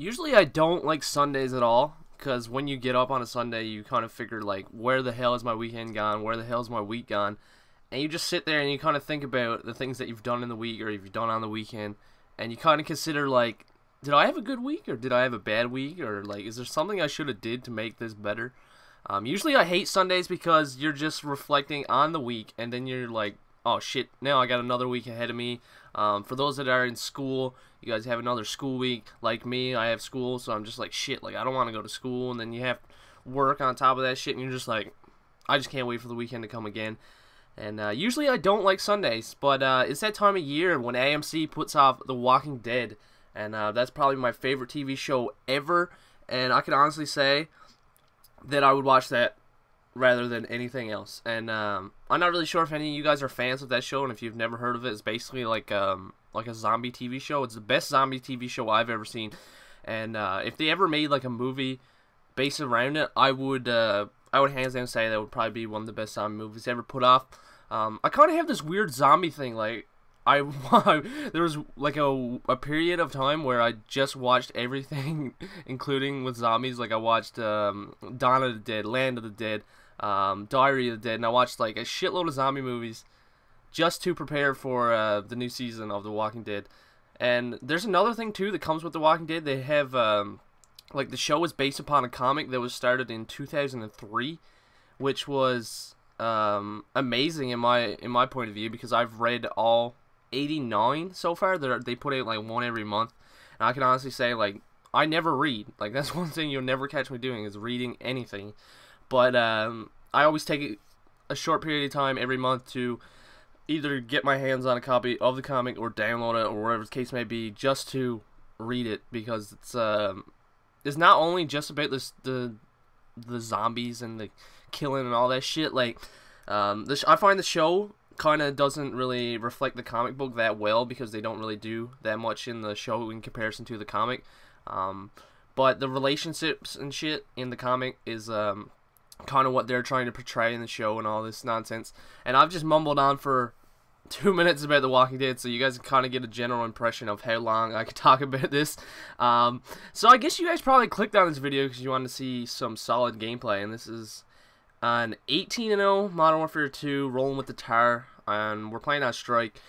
Usually I don't like Sundays at all, because when you get up on a Sunday, you kind of figure, like, where the hell is my weekend gone? Where the hell is my week gone? And you just sit there and you kind of think about the things that you've done in the week or you've done on the weekend, and you kind of consider, like, did I have a good week or did I have a bad week? Or, like, is there something I should have did to make this better? Usually I hate Sundays because you're just reflecting on the week, and then you're like, oh shit, now I got another week ahead of me. For those that are in school, you guys have another school week. Like me, I have school, so I'm just like, shit, like, I don't want to go to school, and then you have work on top of that shit, and you're just like, I just can't wait for the weekend to come again. And usually I don't like Sundays, but it's that time of year when AMC puts off The Walking Dead, and that's probably my favorite TV show ever, and I can honestly say that I would watch that rather than anything else. And I'm not really sure if any of you guys are fans of that show, and if you've never heard of it, it's basically like a zombie TV show. It's the best zombie TV show I've ever seen, and if they ever made like a movie based around it, I would hands down say that would probably be one of the best zombie movies ever put off. I kind of have this weird zombie thing, like, there was like a period of time where I just watched everything, including with zombies. Like I watched Dawn of the Dead, Land of the Dead, Diary of the Dead, and I watched like a shitload of zombie movies just to prepare for the new season of The Walking Dead. And there's another thing too that comes with The Walking Dead. They have like the show is based upon a comic that was started in 2003, which was amazing in my point of view, because I've read all 89 so far. They put out like one every month, and I can honestly say, like, I never read. Like, that's one thing you'll never catch me doing, is reading anything. But I always take a short period of time every month to either get my hands on a copy of the comic or download it, or whatever the case may be, just to read it, because it's not only just about the zombies and the killing and all that shit. Like, I find the show kind of doesn't really reflect the comic book that well, because they don't really do that much in the show in comparison to the comic. But the relationships and shit in the comic is kind of what they're trying to portray in the show and all this nonsense. And I've just mumbled on for 2 minutes about The Walking Dead, so you guys can kind of get a general impression of how long I could talk about this. So I guess you guys probably clicked on this video because you wanted to see some solid gameplay, and this is an 18-0 Modern Warfare 2 rolling with the tar, and we're playing on Strike.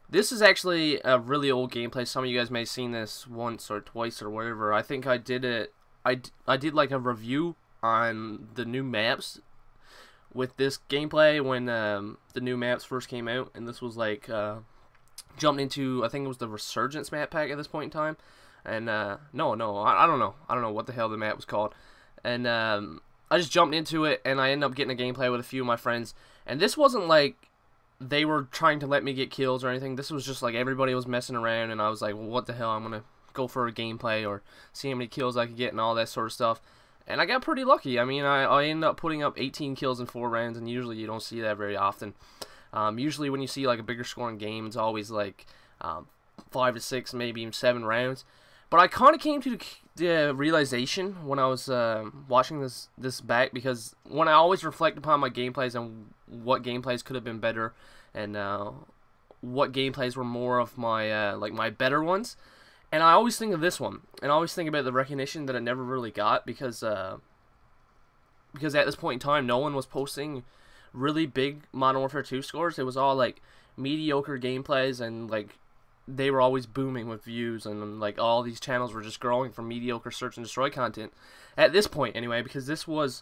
This is actually a really old gameplay. Some of you guys may have seen this once or twice or whatever. I think I did it. I did like a review on the new maps with this gameplay when the new maps first came out, and this was like jumped into, I think it was the Resurgence map pack at this point in time. And no, I don't know what the hell the map was called. And I just jumped into it, and I ended up getting a gameplay with a few of my friends. And this wasn't like they were trying to let me get kills or anything. This was just like everybody was messing around, and I was like, well, what the hell, I'm gonna go for a gameplay or see how many kills I could get and all that sort of stuff. And I got pretty lucky. I mean, I ended up putting up 18 kills in 4 rounds, and usually you don't see that very often. Usually when you see like a bigger scoring game, it's always like 5 to 6, maybe even 7 rounds. But I kind of came to the realization when I was watching this back, because when I always reflect upon my gameplays and what gameplays could have been better, and what gameplays were more of my like my better ones, and I always think of this one, and I always think about the recognition that I never really got, because at this point in time, no one was posting really big Modern Warfare 2 scores. It was all like mediocre gameplays, and like they were always booming with views, and like all these channels were just growing from mediocre search and destroy content at this point anyway, because this was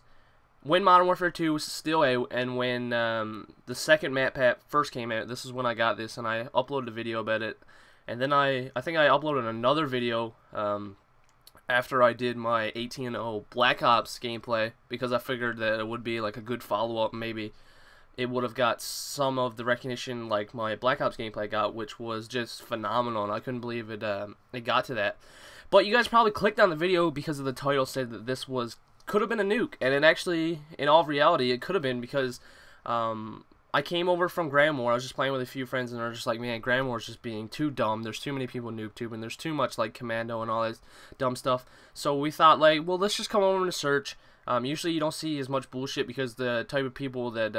when Modern Warfare 2 was still out, and when the second map pack first came out. This is when I got this, and I uploaded a video about it, and then I think I uploaded another video after I did my 18-0 Black Ops gameplay, because I figured that it would be like a good follow-up. Maybe it would have got some of the recognition like my Black Ops gameplay got, which was just phenomenal, and I couldn't believe it got to that. But you guys probably clicked on the video because of the title said that this could have been a nuke, and it actually, in all reality, it could have been, because I came over from Grand War. I was just playing with a few friends, and they're just like, man, Grand War is just being too dumb. There's too many people noob and there's too much like Commando and all that dumb stuff. So we thought, like, well, let's just come over and search. Usually you don't see as much bullshit, because the type of people that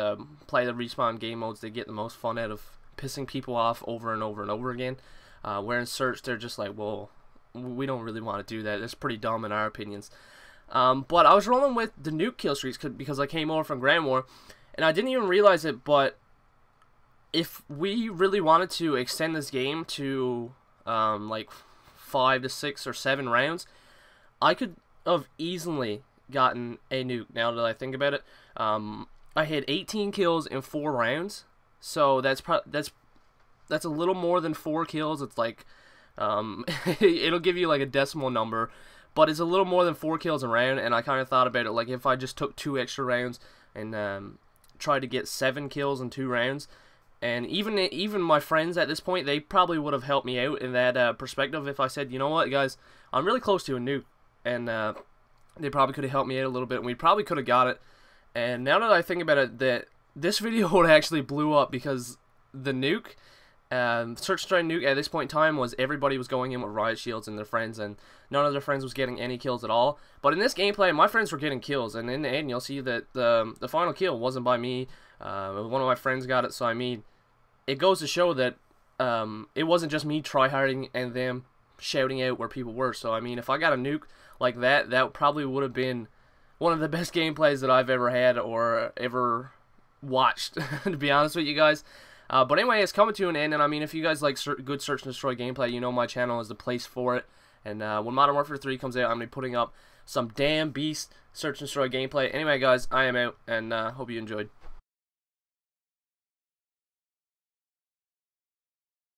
play the respawn game modes, they get the most fun out of pissing people off over and over and over again. Where in search, they're just like, well, we don't really want to do that. That's pretty dumb in our opinions. But I was rolling with the Nuke kill streaks because I came over from Grand War, and I didn't even realize it, but if we really wanted to extend this game to like 5 to 6 or 7 rounds, I could have easily gotten a nuke. Now that I think about it, I had 18 kills in 4 rounds, so that's a little more than 4 kills. It's like it'll give you like a decimal number, but it's a little more than 4 kills a round. And I kind of thought about it like if I just took 2 extra rounds and tried to get 7 kills in 2 rounds. And even my friends at this point, they probably would have helped me out in that perspective if I said, you know what, guys, I'm really close to a nuke. And they probably could have helped me out a little bit, and we probably could have got it. And now that I think about it, that this video would actually blew up because the nuke, Search and Destroy Nuke at this point in time was everybody was going in with riot shields and their friends, and none of their friends was getting any kills at all. But in this gameplay, my friends were getting kills, and in the end, you'll see that the final kill wasn't by me. One of my friends got it, so I mean, it goes to show that it wasn't just me tryharding and them shouting out where people were. So I mean, if I got a nuke like that, that probably would have been one of the best gameplays that I've ever had or ever watched, to be honest with you guys. But anyway, it's coming to an end, and I mean, if you guys like good Search and Destroy gameplay, you know my channel is the place for it. And when Modern Warfare 3 comes out, I'm going to be putting up some damn beast Search and Destroy gameplay. Anyway, guys, I am out, and hope you enjoyed.